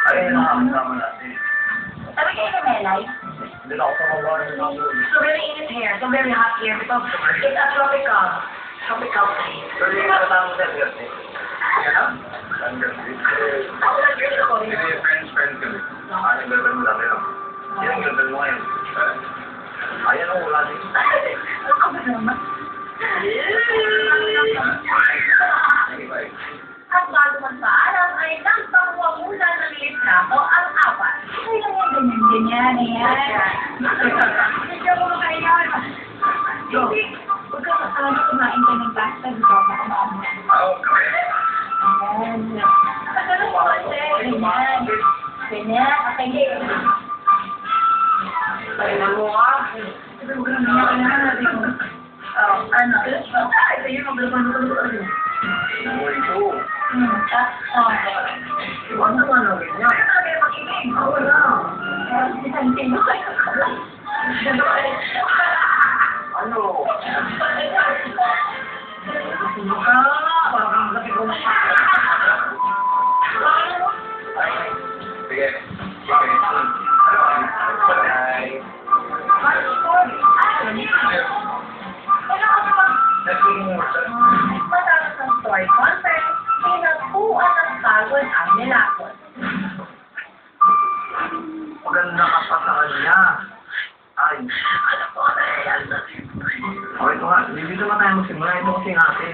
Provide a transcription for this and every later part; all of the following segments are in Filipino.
Ayun ang kasama natin. Sabi kayo ni Melay? Hindi na ako sa mga ng So very init here, so very hot here because it's a tropical place. Pero yung kasama sa Verde. Yan? Ang Verde. Ako nag-drink ako. Hindi, friends kami. Ano yung level mo dati lang? Yan ang level mo ngayon. Ayan ang wala din. Ano ka ba naman? At bago magpaalam ay nagpakuha muna ng litrato ang apat. Ay, ganyan, ayan. Hindi ako makaingan. Hindi. Huwag ka kumain ka ng pasta, di ba? Baka maamo. Okay. Ayan. Pagkano po kasi, ganyan. Ganyan, okay. Tingnan mo ka. Sabi mo ka naman, oh, ano? Ay, sa'yo, maglaban. Uy, ito. Ano naman ang ganyan? Ako lang. Ano? Parang laki ko na. Ay, sige. Sige. Bye. Matapos ng story conference, pinagpuan ng pagod ang nilakot. Maganda ka pa sa kanya. Ay. Ano po na yan? Okay, ito nga. Dito na tayo magsimula. Ito kasi natin.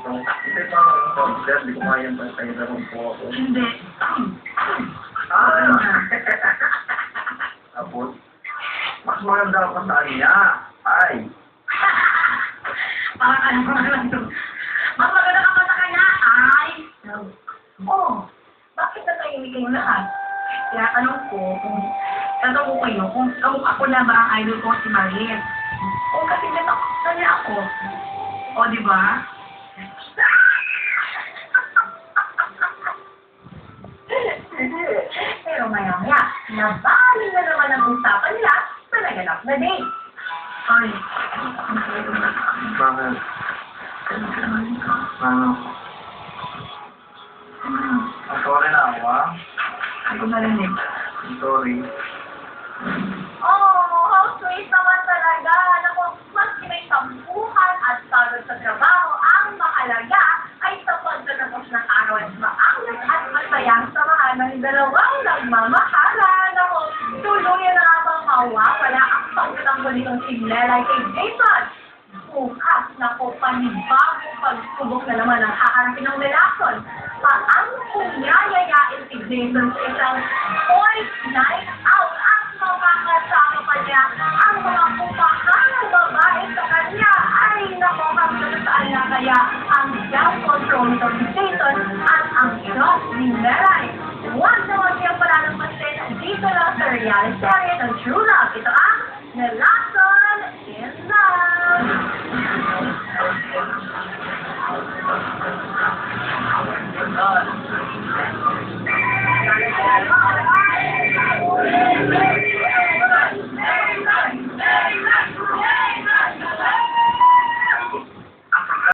Ito pa ang concert. Di ko kaya pa tayo na rin po ako. Hindi. Tapos, mas maganda ka sa kanya. Ay. Parang ano ko naman ito. Mas maganda ka pa sa kanya, ay. Oh, bakit natahimik kayo lahat? Kaya tanong ko kayo kung ako na ba ang idol ko si Marlene? O kasi kanya ako. O, di ba? Pero maya-maya, nabali na naman ang usapan nila sa naganap na date. Ay, Bakit? Ang sorry na ako, ha? Hindi ko narinig. I'm sorry. Oh, how sweet naman talaga. Naku, maski may tampuhan at pagod sa trabaho, ang mahalaga ay sa pagtatapos ng araw at maangat at masayang samahan ng dalawang nagmamahalan. Naku, tuluyan na nga bang mawawala ang pagkatanggol nitong si Melay kay Jason. Bukas na po panibagong pagsubok na naman ang haharapin ng relasyon. Paano kung yayayain si Jason sa isang boys night out at makakasama pa niya ang mga pumahangang babae sa kanya? Ay, nako, hanggang saan na kaya ang jackpot